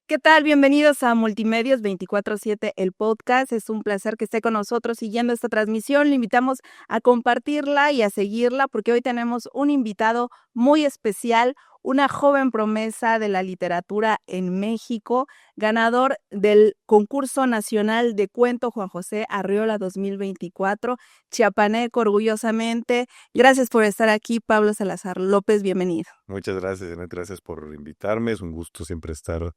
¿Qué tal? Bienvenidos a Multimedios 24/7, el podcast. Es un placer que esté con nosotros siguiendo esta transmisión. Le invitamos a compartirla y a seguirla porque hoy tenemos un invitado muy especial, una joven promesa de la literatura en México, ganador del Concurso Nacional de Cuento Juan José Arriola 2024, chiapaneco orgullosamente. Gracias por estar aquí, Pablo Salazar López, bienvenido. Muchas gracias, Janet, gracias por invitarme. Es un gusto siempre estar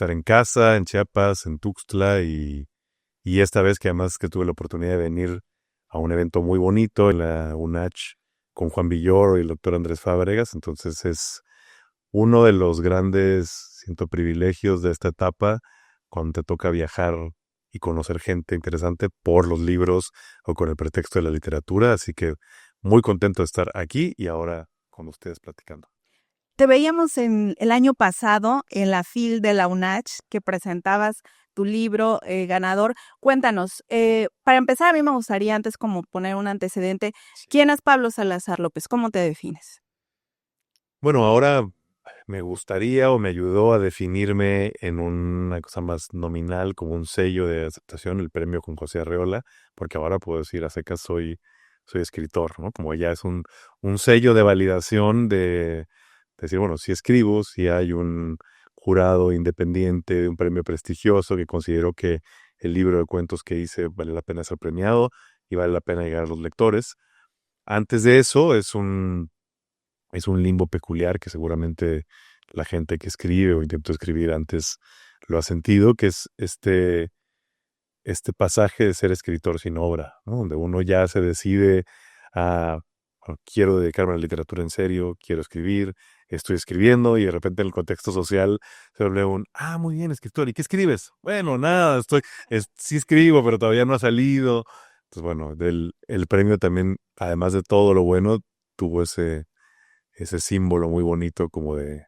en casa, en Chiapas, en Tuxtla y esta vez que además que tuve la oportunidad de venir a un evento muy bonito en la UNACH con Juan Villoro y el doctor Andrés Fábregas. Entonces es uno de los grandes, siento, privilegios de esta etapa cuando te toca viajar y conocer gente interesante por los libros o con el pretexto de la literatura. Así que muy contento de estar aquí y ahora con ustedes platicando. Te veíamos el año pasado en la FIL de la UNACH que presentabas tu libro ganador. Cuéntanos, para empezar a mí me gustaría antes como poner un antecedente. ¿Quién es Pablo Salazar López? ¿Cómo te defines? Bueno, ahora me gustaría o me ayudó a definirme en una cosa más nominal como un sello de aceptación, el premio Juan José Arreola, porque ahora puedo decir a secas soy escritor, ¿no? Como ya es un sello de validación de decir, bueno, si escribo, si hay un jurado independiente de un premio prestigioso que considero que el libro de cuentos que hice vale la pena ser premiado y vale la pena llegar a los lectores. Antes de eso es un limbo peculiar que seguramente la gente que escribe o intentó escribir antes lo ha sentido, que es este pasaje de ser escritor sin obra, ¿no? Donde uno ya se decide a quiero dedicarme a la literatura en serio, quiero escribir, estoy escribiendo y de repente en el contexto social se vuelve muy bien, escritor, ¿y qué escribes? Bueno, nada, sí escribo, pero todavía no ha salido. Entonces, bueno, el premio también, además de todo lo bueno, tuvo ese símbolo muy bonito como de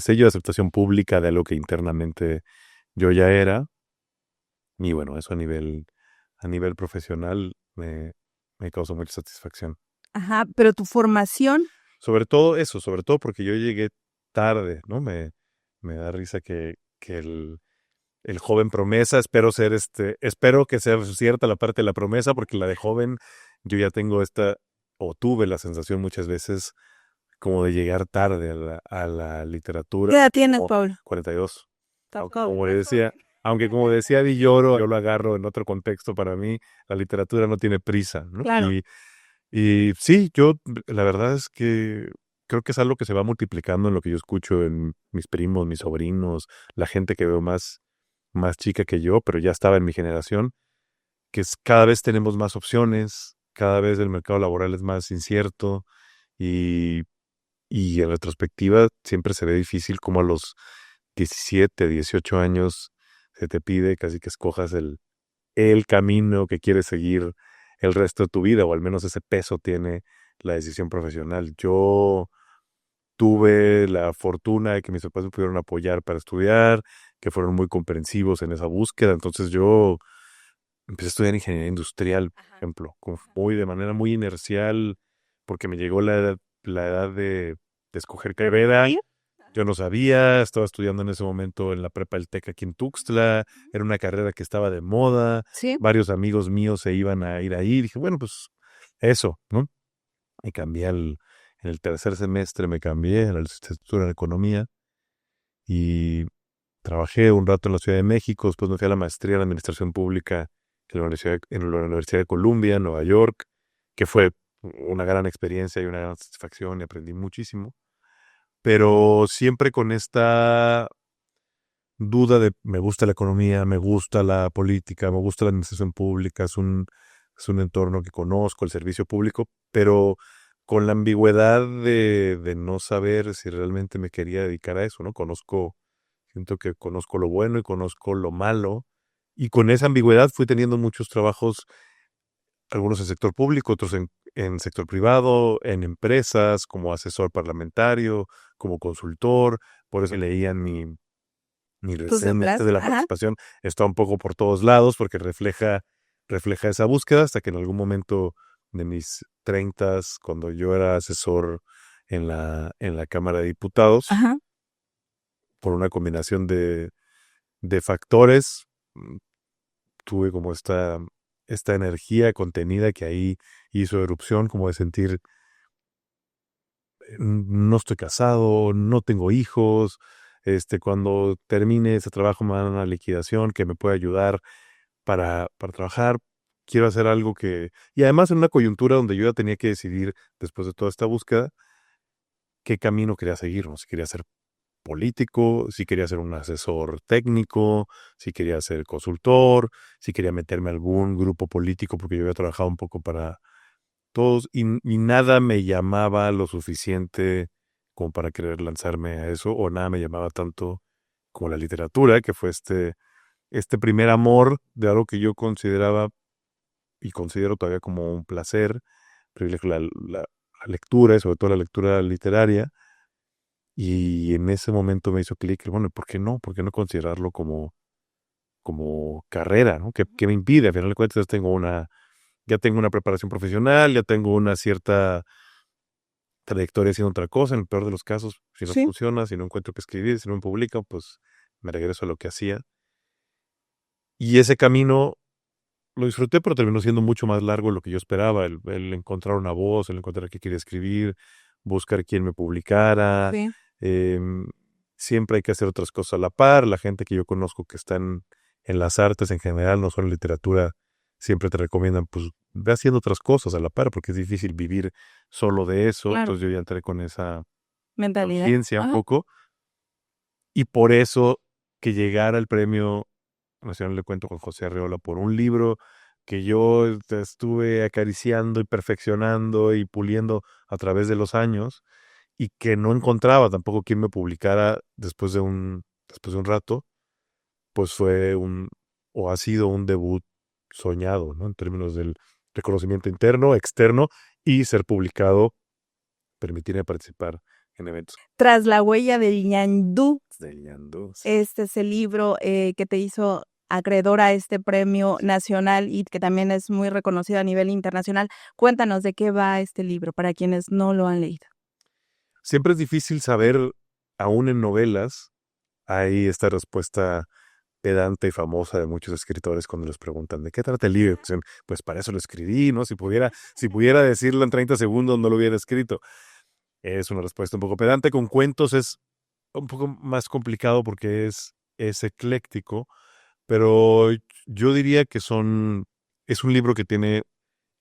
sello de aceptación pública de algo que internamente yo ya era. Y bueno, eso a nivel profesional me causó mucha satisfacción. Ajá, pero tu formación. Sobre todo porque yo llegué tarde, ¿no? Me da risa que el joven promesa, espero que sea cierta la parte de la promesa, porque la de joven yo ya tengo o tuve la sensación muchas veces como de llegar tarde a la literatura. ¿Qué edad tienes, Pablo? 42. Tampoco. Aunque como decía Villoro, yo lo agarro en otro contexto, para mí la literatura no tiene prisa, ¿no? Claro. Y sí, yo la verdad es que creo que es algo que se va multiplicando en lo que yo escucho en mis primos, mis sobrinos, la gente que veo más chica que yo, pero ya estaba en mi generación, que cada vez tenemos más opciones, cada vez el mercado laboral es más incierto y en retrospectiva siempre se ve difícil como a los 17, 18 años se te pide casi que escojas el camino que quieres seguir el resto de tu vida, o al menos ese peso tiene la decisión profesional. Yo tuve la fortuna de que mis papás me pudieron apoyar para estudiar, que fueron muy comprensivos en esa búsqueda. Entonces yo empecé a estudiar ingeniería industrial, por Ajá. ejemplo, de manera muy inercial, porque me llegó la edad de escoger carrera. Yo no sabía, estaba estudiando en ese momento en la prepa del TEC aquí en Tuxtla, era una carrera que estaba de moda, Sí. varios amigos míos se iban a ir ahí, dije, bueno, pues eso, ¿no? Y en el tercer semestre me cambié a la licenciatura en Economía y trabajé un rato en la Ciudad de México, después me fui a la maestría en Administración Pública en la Universidad de Columbia, en Nueva York, que fue una gran experiencia y una gran satisfacción y aprendí muchísimo, pero siempre con esta duda de me gusta la economía, me gusta la política, me gusta la administración pública, es un entorno que conozco, el servicio público, pero con la ambigüedad de no saber si realmente me quería dedicar a eso, ¿no? Siento que conozco lo bueno y conozco lo malo, y con esa ambigüedad fui teniendo muchos trabajos, algunos en sector público, otros en sector privado, en empresas, como asesor parlamentario, como consultor, por eso leían mi Tus resumen semblas. de la Ajá. participación está un poco por todos lados porque refleja esa búsqueda hasta que en algún momento de mis treintas, cuando yo era asesor en la Cámara de Diputados, Ajá. por una combinación de factores, tuve como esta energía contenida que ahí hizo erupción, como de sentir, no estoy casado, no tengo hijos, cuando termine ese trabajo me dan una liquidación que me puede ayudar para trabajar. Quiero hacer algo y además en una coyuntura donde yo ya tenía que decidir, después de toda esta búsqueda, qué camino quería seguir, ¿no? Si quería ser político, si quería ser un asesor técnico, si quería ser consultor, si quería meterme a algún grupo político, porque yo había trabajado un poco para todos y nada me llamaba lo suficiente como para querer lanzarme a eso, o nada me llamaba tanto como la literatura, que fue este primer amor de algo que yo consideraba y considero todavía como un placer, privilegio la lectura y sobre todo la lectura literaria. Y en ese momento me hizo clic, bueno, ¿por qué no? ¿Por qué no considerarlo como carrera, ¿no? ¿Qué me impide? A final de cuentas ya tengo una preparación profesional, ya tengo una cierta trayectoria haciendo otra cosa. En el peor de los casos, si no Sí. funciona, si no encuentro que escribir, si no me publican, pues me regreso a lo que hacía. Y ese camino lo disfruté, pero terminó siendo mucho más largo de lo que yo esperaba. El encontrar una voz, el encontrar qué quería escribir, buscar quién me publicara. Sí. em, Siempre hay que hacer otras cosas a la par. La gente que yo conozco que están en las artes en general, no solo en literatura, siempre te recomiendan, pues, ve haciendo otras cosas a la par, porque es difícil vivir solo de eso. Claro. Entonces yo ya entré con esa Mentalidad. conciencia un Ajá. poco, y por eso que llegara el premio Nacional de Cuento con José Arreola por un libro que yo estuve acariciando y perfeccionando y puliendo a través de los años, y que no encontraba tampoco quien me publicara después de un rato, pues o ha sido un debut soñado, ¿no? En términos del reconocimiento interno, externo, y ser publicado, permitirme participar en eventos Tras la huella del ñandú, de Ñandú. este es el libro que te hizo acreedor a este premio nacional y que también es muy reconocido a nivel internacional. Cuéntanos de qué va este libro para quienes no lo han leído. Siempre es difícil saber, aún en novelas, hay esta respuesta pedante y famosa de muchos escritores cuando les preguntan ¿de qué trata el libro? Dicen, pues para eso lo escribí, ¿no? Si pudiera decirlo en 30 segundos, no lo hubiera escrito. Es una respuesta un poco pedante. Con cuentos es un poco más complicado porque es ecléctico, pero yo diría que es un libro que tiene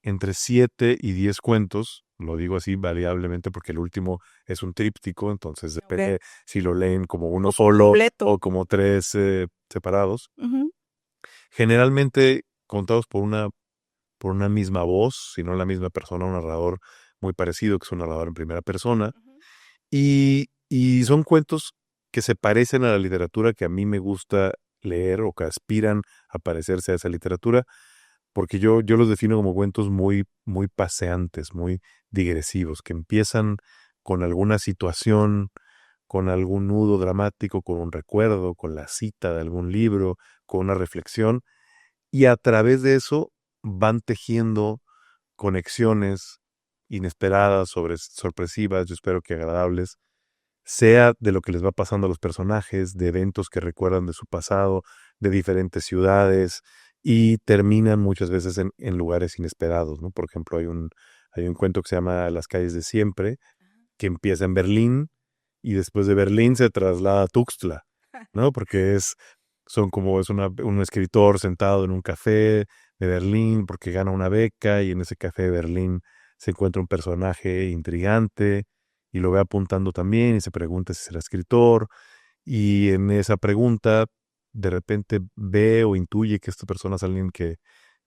entre 7 y 10 cuentos. Lo digo así variablemente porque el último es un tríptico, entonces Okey. depende si lo leen como uno solo Completo. o como tres separados. Ujú. Generalmente contados por una misma voz, si no la misma persona, un narrador muy parecido, que es un narrador en primera persona. Ujú. Y son cuentos que se parecen a la literatura que a mí me gusta leer o que aspiran a parecerse a esa literatura, porque yo los defino como cuentos muy, muy paseantes, muy digresivos, que empiezan con alguna situación, con algún nudo dramático, con un recuerdo, con la cita de algún libro, con una reflexión, y a través de eso van tejiendo conexiones inesperadas, sorpresivas, yo espero que agradables, sea de lo que les va pasando a los personajes, de eventos que recuerdan de su pasado, de diferentes ciudades, y terminan muchas veces en lugares inesperados, ¿no? Por ejemplo, hay un cuento que se llama Las calles de siempre, que empieza en Berlín y después de Berlín se traslada a Tuxtla, ¿no? Porque un escritor sentado en un café de Berlín porque gana una beca y en ese café de Berlín se encuentra un personaje intrigante y lo ve apuntando también y se pregunta si será escritor y en esa pregunta de repente ve o intuye que esta persona es alguien que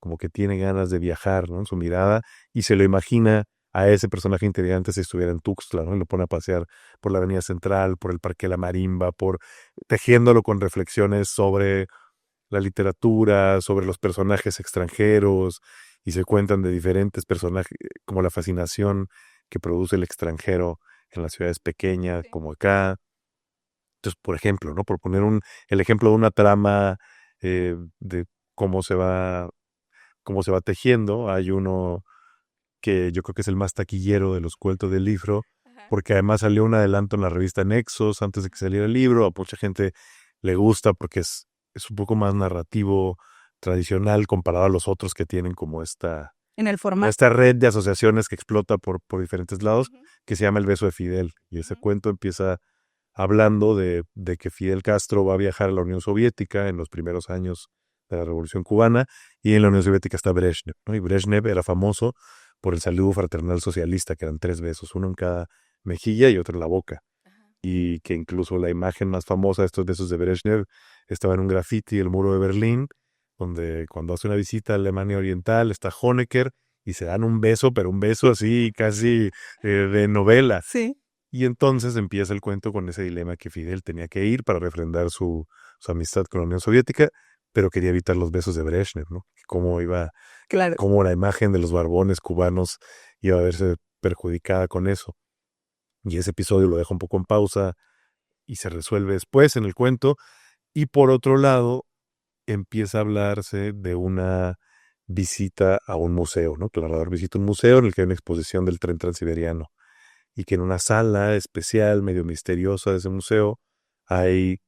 como que tiene ganas de viajar, ¿no? En su mirada y se lo imagina a ese personaje intrigante si estuviera en Tuxtla, ¿no? Y lo pone a pasear por la Avenida Central, por el Parque La Marimba, tejiéndolo con reflexiones sobre la literatura, sobre los personajes extranjeros, y se cuentan de diferentes personajes, como la fascinación que produce el extranjero en las ciudades pequeñas, Sí. como acá. Entonces, por ejemplo, ¿no? Por poner el ejemplo de una trama de cómo cómo se va tejiendo, hay uno que yo creo que es el más taquillero de los cuentos del libro, Ajá. porque además salió un adelanto en la revista Nexos antes de que saliera el libro. A mucha gente le gusta porque es un poco más narrativo tradicional comparado a los otros que tienen como En el formato. esta red de asociaciones que explota por diferentes lados, Ujú, que se llama El beso de Fidel. Y ese ujú, cuento empieza hablando de que Fidel Castro va a viajar a la Unión Soviética en los primeros años de la Revolución Cubana, y en la Unión Soviética está Brezhnev, ¿no? Y Brezhnev era famoso por el saludo fraternal socialista, que eran 3 besos, uno en cada mejilla y otro en la boca. ajá. Y que incluso la imagen más famosa de estos besos de Brezhnev estaba en un graffiti del muro de Berlín, donde cuando hace una visita a Alemania Oriental está Honecker y se dan un beso, pero un beso así casi de novela. Sí. Y entonces empieza el cuento con ese dilema que Fidel tenía que ir para refrendar su amistad con la Unión Soviética, pero quería evitar los besos de Brezhnev, ¿no? Claro. Cómo la imagen de los barbones cubanos iba a verse perjudicada con eso. Y ese episodio lo deja un poco en pausa y se resuelve después en el cuento. Y por otro lado, empieza a hablarse de una visita a un museo, ¿no? Que el narrador visita un museo en el que hay una exposición del tren transiberiano y que en una sala especial, medio misteriosa de ese museo, hay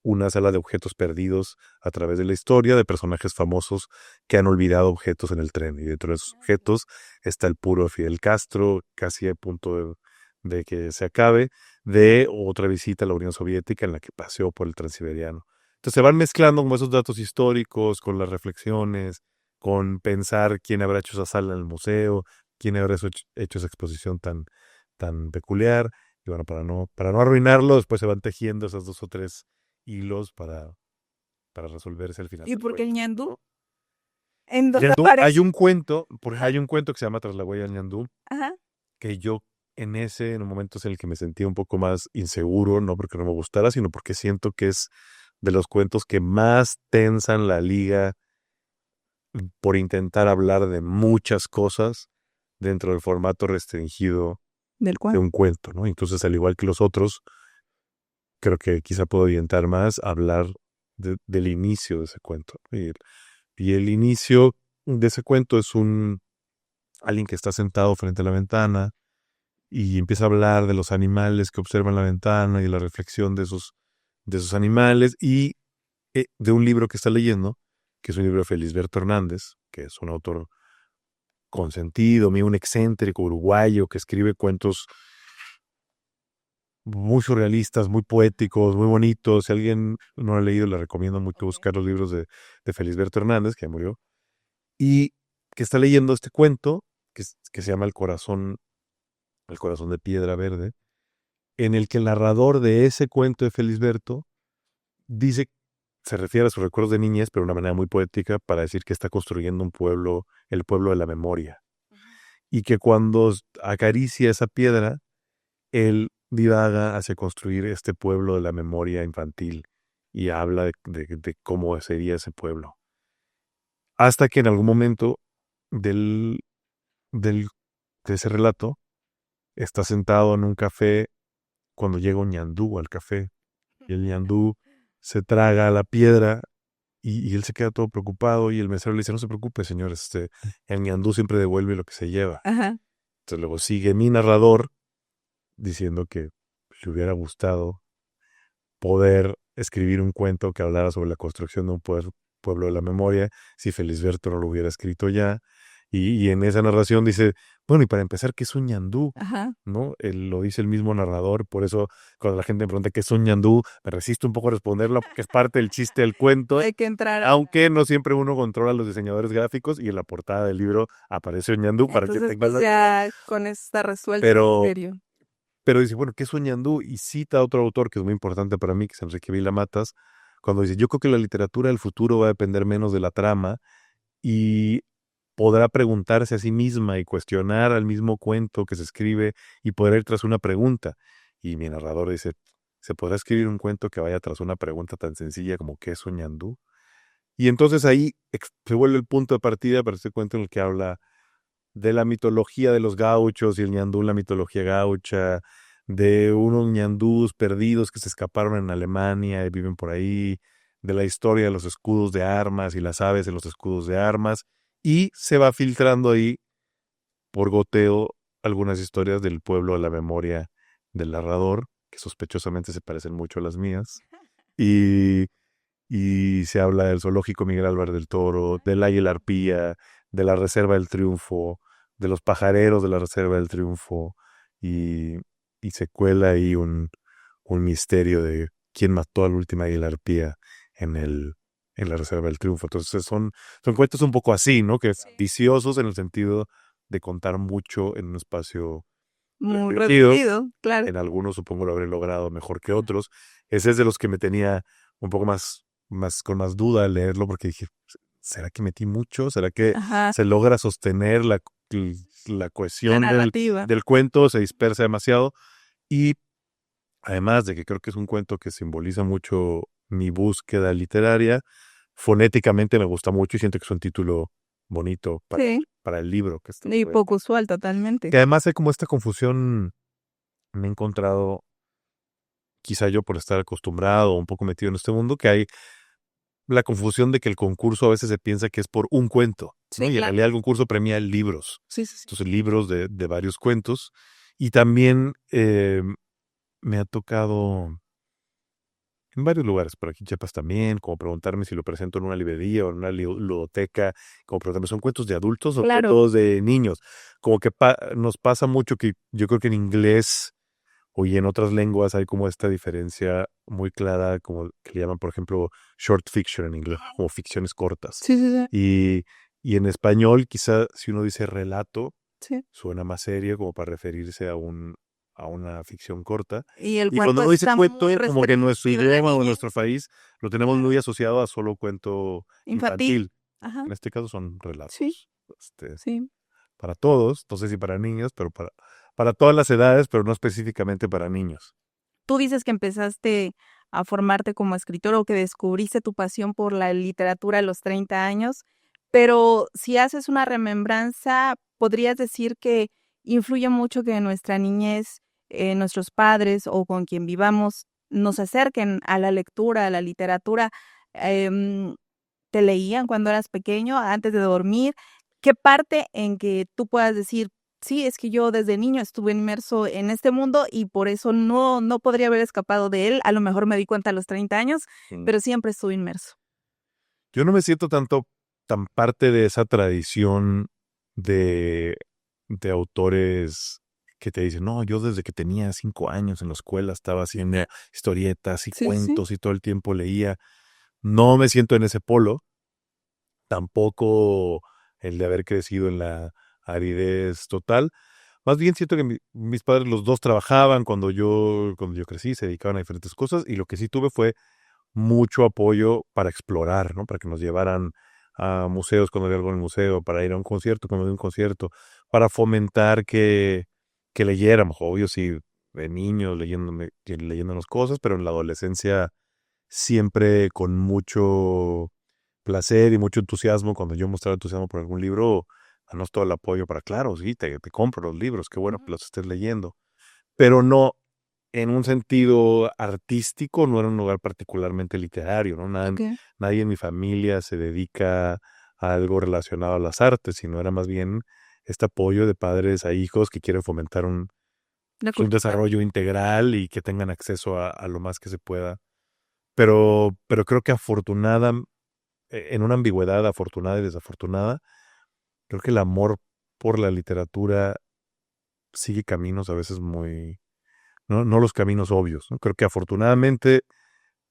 una sala de objetos perdidos a través de la historia de personajes famosos que han olvidado objetos en el tren. Y dentro de esos objetos está el puro Fidel Castro, casi a punto de que se acabe, de otra visita a la Unión Soviética en la que paseó por el Transiberiano. Entonces se van mezclando como esos datos históricos con las reflexiones, con pensar quién habrá hecho esa sala en el museo, quién habrá hecho esa exposición tan peculiar. Y bueno, para no arruinarlo, después se van tejiendo esas 2 o 3 hilos para resolverse al final ¿Y del por qué el cuento. ñandú? ¿En dónde Ñandú, aparece? Ajá, hay un cuento que se llama Tras la huella del ñandú, ajá. que yo en un momento en el que me sentía un poco más inseguro, no porque no me gustara, sino porque siento que es de los cuentos que más tensan la liga por intentar hablar de muchas cosas dentro del formato restringido Del de cual. un cuento, ¿no? Entonces, al igual que los otros, creo que quizá puedo orientar más a hablar del inicio de ese cuento. Y el inicio de ese cuento es alguien que está sentado frente a la ventana y empieza a hablar de los animales que observan la ventana y la reflexión de esos animales y de un libro que está leyendo, que es un libro de Felisberto Hernández, que es un autor consentido, un excéntrico uruguayo que escribe cuentos muy surrealistas, muy poéticos, muy bonitos. Si alguien no lo ha leído, le recomiendo mucho Ok. buscar los libros de Felisberto Hernández, que ya murió, y que está leyendo este cuento que se llama El corazón de piedra verde, en el que el narrador de ese cuento de Felisberto dice, se refiere a sus recuerdos de niñez, pero de una manera muy poética, para decir que está construyendo un pueblo, el pueblo de la memoria, Ujú. y que cuando acaricia esa piedra, él divaga hacia construir este pueblo de la memoria infantil y habla de cómo sería ese pueblo. hasta que en algún momento del, del, de ese relato está sentado en un café cuando llega un ñandú al café y el ñandú se traga la piedra y él se queda todo preocupado y el mesero le dice, no se preocupe, señor, el ñandú siempre devuelve lo que se lleva. Ajá. Entonces luego sigue mi narrador diciendo que le hubiera gustado poder escribir un cuento que hablara sobre la construcción de un pueblo de la memoria, si Felisberto no lo hubiera escrito ya. Y en esa narración dice, bueno, y para empezar, ¿qué es un ñandú? Ajá. ¿No? Lo dice el mismo narrador, por eso cuando la gente me pregunta qué es un ñandú, me resisto un poco a responderlo porque es parte del chiste del cuento, Hay que entrar. aunque no siempre uno controla a los diseñadores gráficos y en la portada del libro aparece un ñandú para que Entonces, tengas pues ya con eso está resuelto el pero misterio. pero dice, bueno, ¿qué es un ñandú? Y cita a otro autor que es muy importante para mí, que es Enrique Vila Matas, cuando dice, yo creo que la literatura del futuro va a depender menos de la trama y podrá preguntarse a sí misma y cuestionar al mismo cuento que se escribe y poder ir tras una pregunta. Y mi narrador dice, ¿se podrá escribir un cuento que vaya tras una pregunta tan sencilla como ¿qué es un ñandú? Y entonces ahí se vuelve el punto de partida para este cuento en el que habla de la mitología de los gauchos y el ñandú, la mitología gaucha, de unos ñandús perdidos que se escaparon en Alemania y viven por ahí, de la historia de los escudos de armas y las aves en los escudos de armas, y se va filtrando ahí por goteo algunas historias del pueblo de la memoria del narrador, que sospechosamente se parecen mucho a las mías, y, y se habla del zoológico Miguel Álvarez del Toro, del Águila Arpía, de la Reserva del Triunfo, de los pajareros de la Reserva del Triunfo, y, y se cuela ahí un misterio de quién mató a la última Águila Arpía en la Reserva del Triunfo. Entonces son cuentos un poco así, ¿no? Que viciosos en el sentido de contar mucho en un espacio Muy reducido. reducido, claro. En algunos supongo lo habré logrado mejor que otros. Ese es de los que me tenía un poco con más duda al leerlo porque dije, ¿será que metí mucho? ¿Será que Ajá. se logra sostener la La cohesión narrativa. del cuento? Se dispersa demasiado. Y además de que creo que es un cuento que simboliza mucho mi búsqueda literaria, fonéticamente me gusta mucho y siento que es un título bonito Sí. para el libro que está. Y poco usual totalmente. Que además hay como esta confusión, me he encontrado, quizá yo por estar acostumbrado o un poco metido en este mundo, que hay la confusión de que el concurso a veces se piensa que es por un cuento, ¿no? Sí, Y en claro. realidad el concurso premia libros. Sí, sí, sí. Entonces libros de varios cuentos. Y también me ha tocado en varios lugares, por aquí en Chiapas también, como preguntarme si lo presento en una librería o en una ludoteca, como preguntarme, ¿son cuentos de adultos o Claro. cuentos de niños? Como que nos pasa mucho que yo creo que en inglés o y en otras lenguas hay como esta diferencia muy clara, como que le llaman, por ejemplo, short fiction en inglés, como ficciones cortas. Sí, sí, sí. Y en español, quizá si uno dice relato, Sí. suena más serio como para referirse a una ficción corta. Y el Y cuando cuento uno dice está cuento, muy como que nuestro restringido. idioma o nuestro país lo tenemos muy asociado a solo cuento Infantil. infantil. Ajá. En este caso son Sí, relatos. sí. Para todos, no sé si para niños, pero para todas las edades, pero no específicamente para niños. Tú dices que empezaste a formarte como escritor o que descubriste tu pasión por la literatura a los 30 años, pero si haces una remembranza, ¿podrías decir que influye mucho que en nuestra niñez, nuestros padres o con quien vivamos nos acerquen a la lectura, a la literatura? Em, ¿Te leían cuando eras pequeño, antes de dormir? ¿Qué parte en que tú puedas decir: sí, es que yo desde niño estuve inmerso en este mundo y por eso no podría haber escapado de él? A lo mejor me di cuenta a los 30 años, pero siempre estuve inmerso. Yo no me siento tan parte de esa tradición de, de autores que te dicen, no, yo desde que tenía 5 años en la escuela estaba haciendo historietas y Sí, sí, sí. cuentos y todo el tiempo leía. No me siento en ese polo, tampoco el de haber crecido en la aridez total. Más bien siento que mis padres los dos trabajaban cuando yo crecí, se dedicaban a diferentes cosas y lo que sí tuve fue mucho apoyo para explorar, ¿no? Para que nos llevaran a museos cuando había algo en el museo, para ir a un concierto cuando había un concierto, para fomentar que leyéramos, obvio, sí, de niños leyéndonos cosas, pero en la adolescencia siempre con mucho placer y mucho entusiasmo cuando yo mostraba entusiasmo por algún libro, danos todo el apoyo para, claro, sí, te compro los libros, qué bueno que los estés leyendo. Pero no, en un sentido artístico, no era un lugar particularmente literario, ¿no? Ok. Nadie en mi familia se dedica a algo relacionado a las artes, sino era más bien este apoyo de padres a hijos que quieren fomentar un La pues, un cultura. desarrollo integral y que tengan acceso a lo más que se pueda. Pero creo que en una ambigüedad afortunada y desafortunada, creo que el amor por la literatura sigue caminos a veces no los caminos obvios, ¿no? Creo que afortunadamente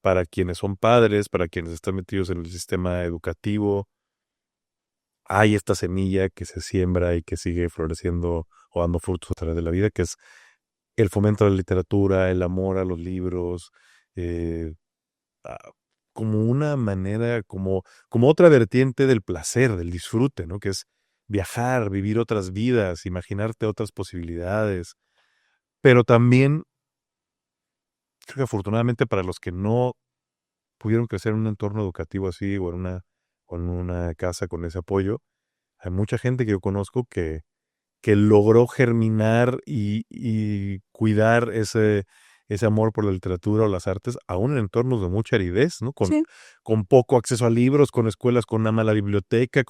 para quienes son padres, para quienes están metidos en el sistema educativo, hay esta semilla que se siembra y que sigue floreciendo o dando frutos a través de la vida, que es el fomento de la literatura, el amor a los libros, eh, ah, como una manera, como otra vertiente del placer, del disfrute, ¿no? Que es viajar, vivir otras vidas, imaginarte otras posibilidades. Pero también, creo que afortunadamente para los que no pudieron crecer en un entorno educativo así o en una casa con ese apoyo, hay mucha gente que yo conozco que logró germinar y cuidar ese amor por la literatura o las artes, aún en entornos de mucha aridez, ¿no? Sí. Con poco acceso a libros, con escuelas con una mala biblioteca,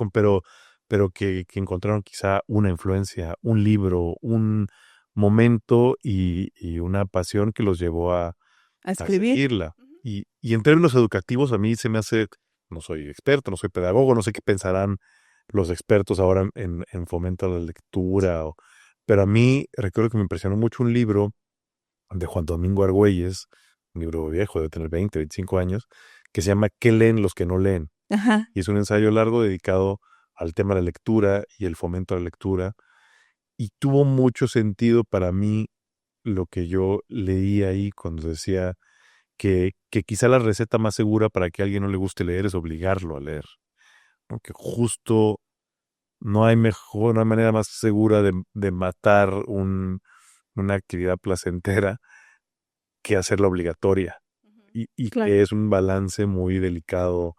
pero que encontraron quizá una influencia, un libro, un momento y una pasión que los llevó A a escribir. seguirla. Y en términos educativos, a mí se me hace, no soy experto, no soy pedagogo, no sé qué pensarán los expertos ahora en fomento a la lectura, pero a mí recuerdo que me impresionó mucho un libro de Juan Domingo Argüelles, un libro viejo, debe tener 20, 25 años, que se llama ¿Qué leen los que no leen? Ajá. Y es un ensayo largo dedicado al tema de la lectura y el fomento a la lectura, y tuvo mucho sentido para mí lo que yo leí ahí cuando decía que quizá la receta más segura para que a alguien no le guste leer es obligarlo a leer, ¿no? Que justo no hay manera más segura de matar una actividad placentera que hacerla obligatoria. Y Claro. que es un balance muy delicado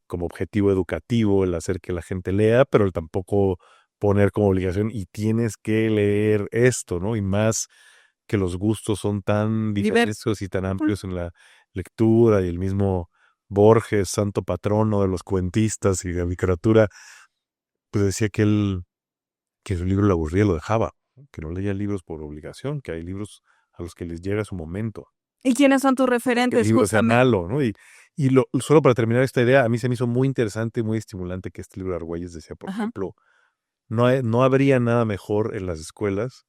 como objetivo educativo el hacer que la gente lea, pero el tampoco poner como obligación y tienes que leer esto, ¿no? Y más que los gustos son tan Diverso. diversos y tan amplios en la lectura y el mismo Borges, santo patrono de los cuentistas y de la literatura, pues decía que su libro le aburría, lo dejaba, ¿no? Que no leía libros por obligación, que hay libros a los que les llega su momento. ¿Y quiénes son tus Que el referentes libro sea justamente? malo, ¿no? Solo para terminar esta idea, a mí se me hizo muy interesante y muy estimulante que este libro de Argüelles decía, por Ajá. ejemplo, no habría nada mejor en las escuelas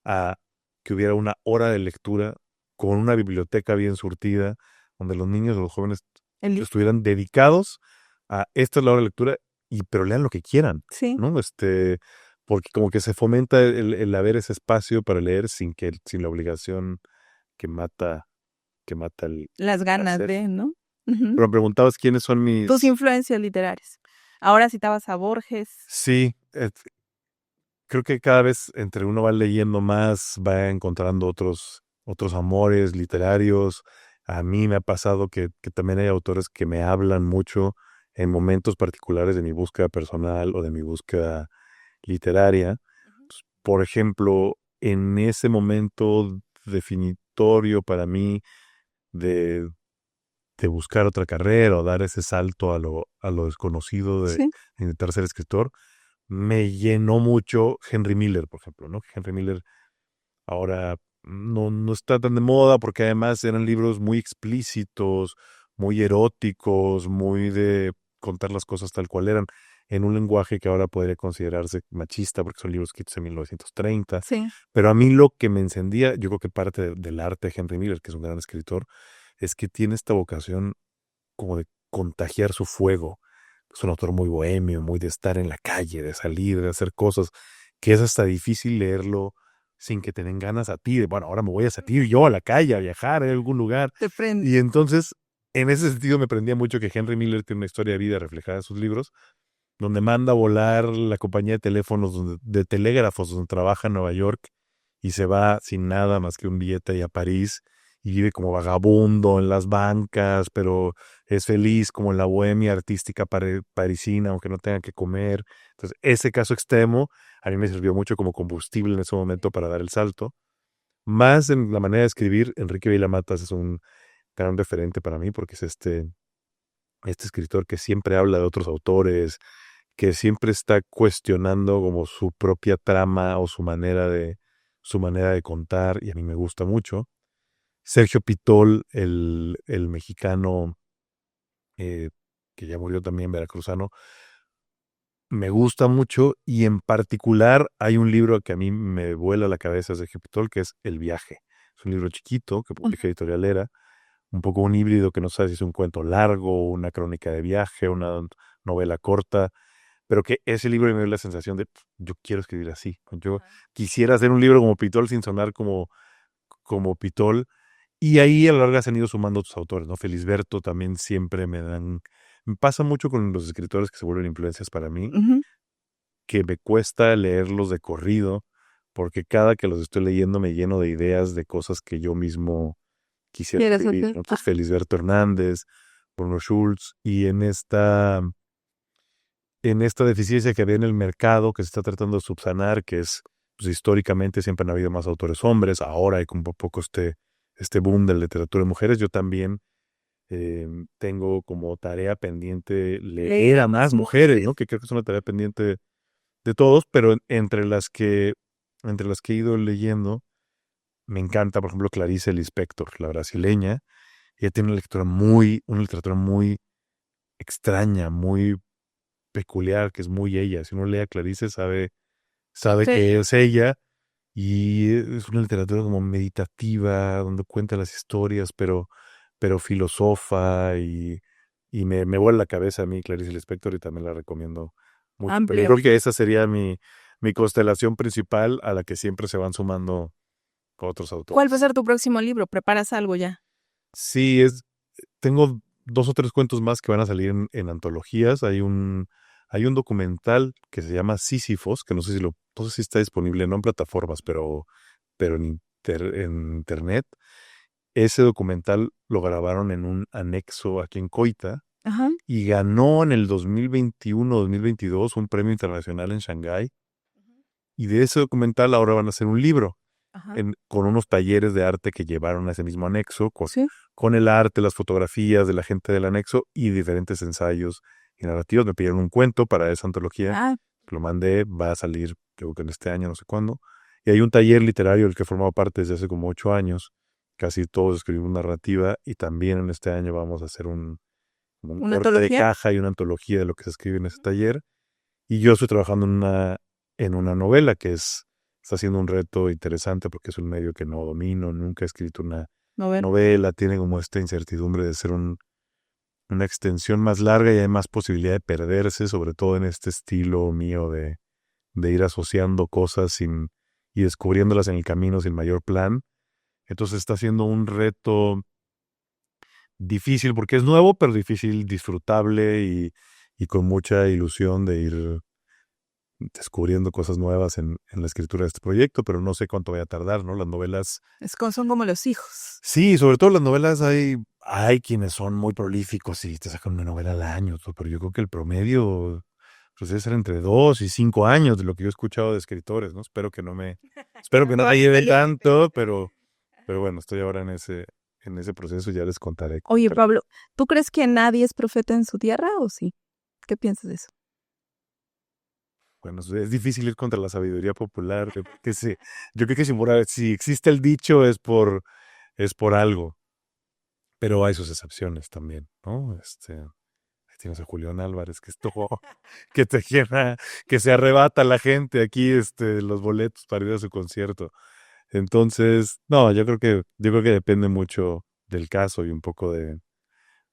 a que hubiera una hora de lectura con una biblioteca bien surtida, donde los niños o los jóvenes El estuvieran dedicados a esta es la hora de lectura, pero lean lo que quieran, Sí. ¿no? Porque como que se fomenta el haber ese espacio para leer sin la obligación que mata, que mata el Las ganas placer. de, ¿no? Ujú. Pero me preguntabas quiénes son Tus mis... influencias literarias. Ahora citabas a Borges. Sí, creo que cada vez entre uno va leyendo más, va encontrando otros amores literarios. A mí me ha pasado que también hay autores que me hablan mucho en momentos particulares de mi búsqueda personal o de mi búsqueda literaria. Por ejemplo, en ese momento definitorio para mí de, de buscar otra carrera o dar ese salto a lo desconocido de Sí. intentar ser escritor, me llenó mucho Henry Miller, por ejemplo, ¿no? Henry Miller ahora no está tan de moda porque además eran libros muy explícitos, muy eróticos, muy de contar las cosas tal cual eran, en un lenguaje que ahora podría considerarse machista porque son libros escritos en 1930. Sí. Pero a mí lo que me encendía, yo creo que parte del arte de Henry Miller, que es un gran escritor, es que tiene esta vocación como de contagiar su fuego. Es un autor muy bohemio, muy de estar en la calle, de salir, de hacer cosas, que es hasta difícil leerlo sin que te den ganas a ti, de, bueno, ahora me voy a salir yo a la calle, a viajar a algún lugar. Te prende. Y entonces, en ese sentido, me prendía mucho que Henry Miller tiene una historia de vida reflejada en sus libros, donde manda a volar la compañía de teléfonos, de telégrafos, donde trabaja en Nueva York, y se va sin nada más que un billete ahí a París, y vive como vagabundo en las bancas, pero es feliz como en la bohemia artística parisina, aunque no tenga que comer. Entonces, ese caso extremo a mí me sirvió mucho como combustible en ese momento para dar el salto. Más en la manera de escribir, Enrique Vila-Matas es un gran referente para mí porque es este escritor que siempre habla de otros autores, que siempre está cuestionando como su propia trama o su manera de contar, y a mí me gusta mucho. Sergio Pitol, el mexicano eh, que ya murió también, veracruzano, me gusta mucho, y en particular hay un libro que a mí me vuela la cabeza de Sergio Pitol, que es El viaje. Es un libro chiquito que publica Editorial Era, un poco un híbrido que no sabes si es un cuento largo, una crónica de viaje, una novela corta, pero que ese libro me dio la sensación de yo quiero escribir así. Yo quisiera hacer un libro como Pitol sin sonar como Pitol. Y ahí a la larga se han ido sumando otros autores, ¿no? Felisberto también siempre me pasa mucho con los escritores que se vuelven influencias para mí, Ujú. que me cuesta leerlos de corrido, porque cada que los estoy leyendo me lleno de ideas de cosas que yo mismo quisiera ¿Quieres escribir, hacer? ¿no? Entonces, Felisberto Hernández, Bruno Schulz, y en esta deficiencia que había en el mercado que se está tratando de subsanar, que es, pues, históricamente siempre han habido más autores hombres, ahora hay como un poco este boom de la literatura de mujeres. Yo también tengo como tarea pendiente leer a más mujeres, ¿no? Que creo que es una tarea pendiente de todos, pero entre las que he ido leyendo, me encanta, por ejemplo, Clarice Lispector, la brasileña. Ella tiene una literatura muy extraña, muy peculiar, que es muy ella. Si uno lee a Clarice, sabe Sí. que es ella, y es una literatura como meditativa, donde cuenta las historias, pero filosofa, y me vuela la cabeza a mí Clarice Lispector, y también la recomiendo mucho. Pero yo Amplio. creo que esa sería mi constelación principal, a la que siempre se van sumando otros ¿Cuál va a autores. ser tu próximo libro? ¿Preparas algo ya? Sí, tengo 2 o 3 cuentos más que van a salir en antologías. Hay un documental que se llama Sísifos, que no sé si está disponible, no en plataformas, pero en internet. Ese documental lo grabaron en un anexo aquí en Coita, Ajá. y ganó en el 2021-2022 un premio internacional en Shanghái. Y de ese documental ahora van a hacer un libro Ajá. con unos talleres de arte que llevaron a ese mismo anexo, Sí. con el arte, las fotografías de la gente del anexo y diferentes ensayos y narrativos. Me pidieron un cuento para esa antología, Ah, lo mandé, va a salir creo que en este año, no sé cuándo. Y hay un taller literario del que he formado parte desde hace como 8 años. Casi todos escribimos narrativa, y también en este año vamos a hacer como un ¿una corte de antología? caja y una antología de lo que se escribe en ese taller. Y yo estoy trabajando en una novela está siendo un reto interesante, porque es un medio que no domino, nunca he escrito una Novela. novela, tiene como esta incertidumbre de ser una extensión más larga, y hay más posibilidad de perderse, sobre todo en este estilo mío de ir asociando cosas y descubriéndolas en el camino sin mayor plan. Entonces está siendo un reto difícil porque es nuevo, pero difícil, disfrutable, y con mucha ilusión de ir descubriendo cosas nuevas en la escritura de este proyecto, pero no sé cuánto vaya a tardar, ¿no? Las novelas, Son como los hijos. sí, sobre todo las novelas, hay quienes son muy prolíficos y te sacan una novela al año, pero yo creo que el promedio pues debe ser entre 2 y 5 años, de lo que yo he escuchado de escritores, ¿no? Espero que no la lleve tanto, pero bueno, estoy ahora en ese proceso, ya les contaré. Oye, Pablo, ¿tú crees que nadie es profeta en su tierra o sí? ¿Qué piensas de eso? Bueno, es difícil ir contra la sabiduría popular, porque yo creo que si existe el dicho es por algo, pero hay sus excepciones también, ¿no? Ahí tienes a Julián Álvarez, que es todo, que te llena, que se arrebata a la gente aquí, los boletos para ir a su concierto. Entonces, no, yo creo que depende mucho del caso, y un poco de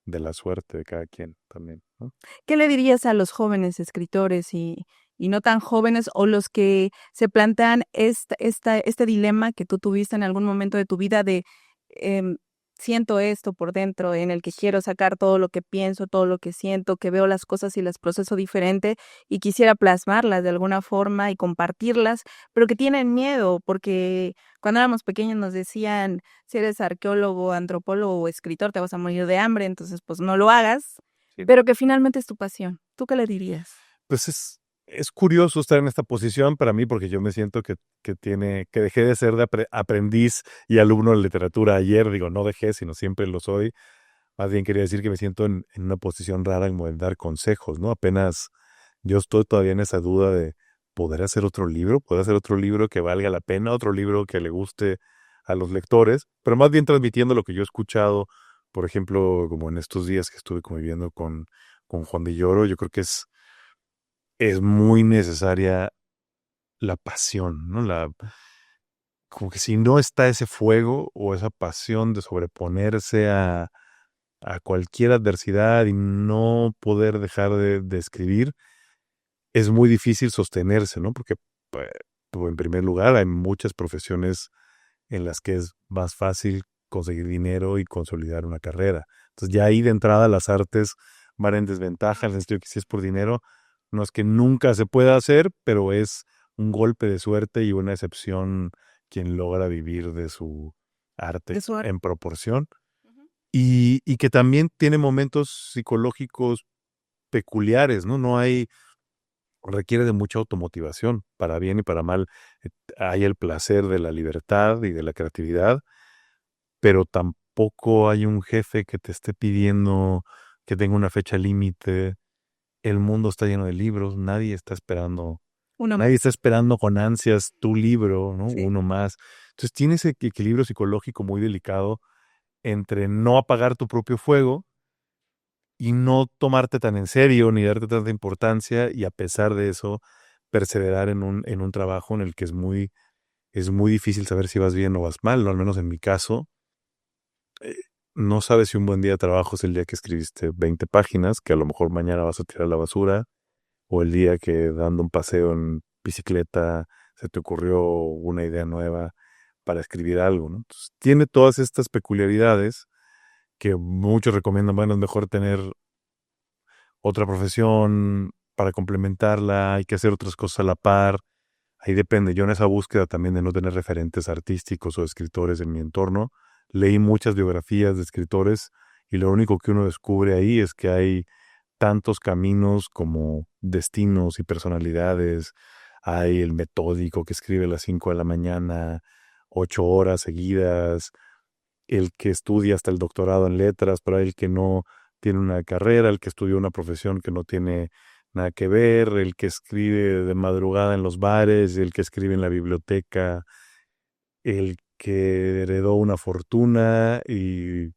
la suerte de cada quien también, ¿no? ¿Qué le dirías a los jóvenes escritores y no tan jóvenes, o los que se plantean este dilema que tú tuviste en algún momento de tu vida de em, siento esto por dentro, en el que quiero sacar todo lo que pienso, todo lo que siento, que veo las cosas y las proceso diferente y quisiera plasmarlas de alguna forma y compartirlas, pero que tienen miedo porque cuando éramos pequeños nos decían, si eres arqueólogo, antropólogo o escritor, te vas a morir de hambre, entonces pues no lo hagas, Sí. pero que finalmente es tu pasión. ¿Tú qué le dirías? Pues es curioso estar en esta posición para mí porque yo me siento que dejé de ser de aprendiz y alumno de literatura ayer. Digo, no dejé, sino siempre lo soy. Más bien quería decir que me siento en una posición rara en poder dar consejos, ¿no? Apenas yo estoy todavía en esa duda de poder hacer otro libro, poder hacer otro libro que valga la pena, otro libro que le guste a los lectores, pero más bien transmitiendo lo que yo he escuchado, por ejemplo, como en estos días que estuve conviviendo con Juan Villoro. Yo creo que es muy necesaria la pasión, ¿no? Como que si no está ese fuego o esa pasión de sobreponerse a cualquier adversidad y no poder dejar de escribir, es muy difícil sostenerse, ¿no? Porque, pues, en primer lugar, hay muchas profesiones en las que es más fácil conseguir dinero y consolidar una carrera. Entonces, ya ahí de entrada las artes van en desventaja, en el sentido que si es por dinero, no es que nunca se pueda hacer, pero es un golpe de suerte y una excepción quien logra vivir de su arte De su arte. en proporción. Ujú. Y que también tiene momentos psicológicos peculiares, ¿no? No hay, requiere de mucha automotivación, para bien y para mal. Hay el placer de la libertad y de la creatividad, pero tampoco hay un jefe que te esté pidiendo que tenga una fecha límite. El mundo está lleno de libros, Uno nadie más. está esperando con ansias tu libro, ¿no? Sí. Uno más. Entonces tiene ese equilibrio psicológico muy delicado entre no apagar tu propio fuego y no tomarte tan en serio ni darte tanta importancia, y a pesar de eso perseverar en un trabajo en el que es muy difícil saber si vas bien o vas mal, ¿no? Al menos en mi caso, eh, no sabes si un buen día de trabajo es el día que escribiste 20 páginas, que a lo mejor mañana vas a tirar a la basura, o el día que dando un paseo en bicicleta se te ocurrió una idea nueva para escribir algo, ¿no? Entonces, tiene todas estas peculiaridades que muchos recomiendan. Bueno, es mejor tener otra profesión para complementarla, hay que hacer otras cosas a la par. Ahí depende. Yo en esa búsqueda también de no tener referentes artísticos o escritores en mi entorno, leí muchas biografías de escritores y lo único que uno descubre ahí es que hay tantos caminos como destinos y personalidades. Hay el metódico que escribe a las 5 de la mañana, 8 horas seguidas, el que estudia hasta el doctorado en letras, pero hay el que no tiene una carrera, el que estudió una profesión que no tiene nada que ver, el que escribe de madrugada en los bares, el que escribe en la biblioteca, el que heredó una fortuna y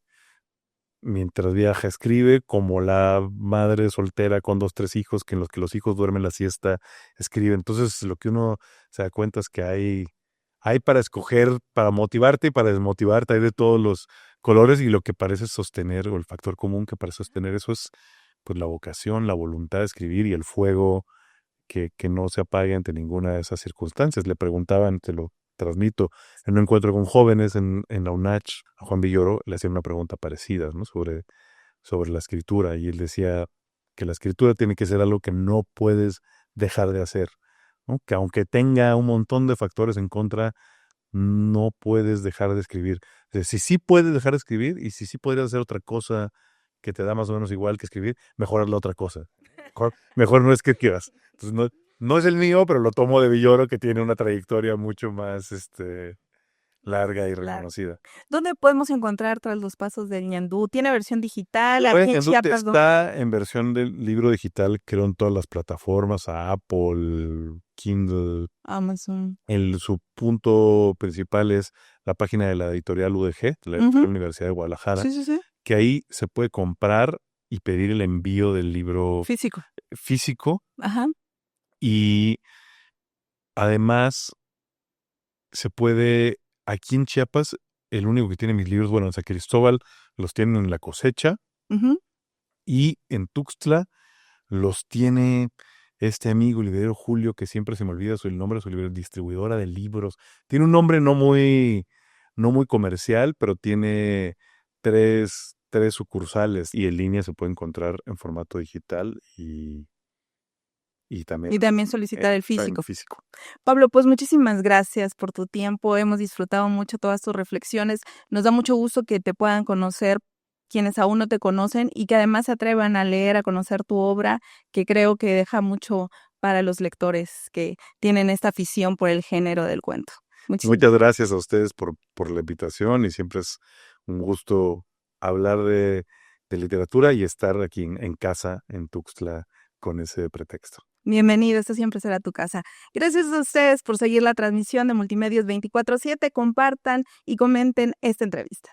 mientras viaja escribe, como la madre soltera con 2, 3 hijos, que en los que los hijos duermen la siesta, escribe. Entonces lo que uno se da cuenta es que hay para escoger, para motivarte y para desmotivarte, hay de todos los colores, y lo que parece sostener, o el factor común que parece sostener eso es pues la vocación, la voluntad de escribir y el fuego que no se apague ante ninguna de esas circunstancias. Le preguntaban, te lo transmito, en un encuentro con jóvenes en la UNACH, a Juan Villoro le hacían una pregunta parecida, ¿no? Sobre la escritura, y él decía que la escritura tiene que ser algo que no puedes dejar de hacer, ¿no? Que aunque tenga un montón de factores en contra, no puedes dejar de escribir. O sea, si sí puedes dejar de escribir y si sí podrías hacer otra cosa que te da más o menos igual que escribir, mejor haz la otra cosa. Mejor no es que quieras. Entonces, no es el mío, pero lo tomo de Villoro, que tiene una trayectoria mucho más larga y Claro. reconocida. ¿Dónde podemos encontrar Tras los pasos del ñandú? ¿Tiene versión digital? Oye, Aquí en Ñandú Chiapas, ¿dónde? está en versión del libro digital, creo, en todas las plataformas, a Apple, Kindle. Amazon. Su punto principal es la página de la editorial UDG, de la Ujú. Universidad de Guadalajara, Sí, sí, sí. que ahí se puede comprar y pedir el envío del libro Físico. físico, Ajá. y además se puede, aquí en Chiapas, el único que tiene mis libros, bueno, en San Cristóbal los tienen en La Cosecha, Ujú. y en Tuxtla los tiene este amigo, el librero Julio, que siempre se me olvida el nombre de su libro, distribuidora de libros. Tiene un nombre no muy comercial, pero tiene tres sucursales y en línea se puede encontrar en formato digital y también Y también solicitar el en físico. físico. Pablo, pues muchísimas gracias por tu tiempo. Hemos disfrutado mucho todas tus reflexiones. Nos da mucho gusto que te puedan conocer quienes aún no te conocen y que además se atrevan a leer, a conocer tu obra, que creo que deja mucho para los lectores que tienen esta afición por el género del cuento. Muchas gracias a ustedes por la invitación y siempre es un gusto hablar de literatura y estar aquí en casa, en Tuxtla, con ese pretexto. Bienvenido, esta siempre será tu casa. Gracias a ustedes por seguir la transmisión de Multimedios 24/7. Compartan y comenten esta entrevista.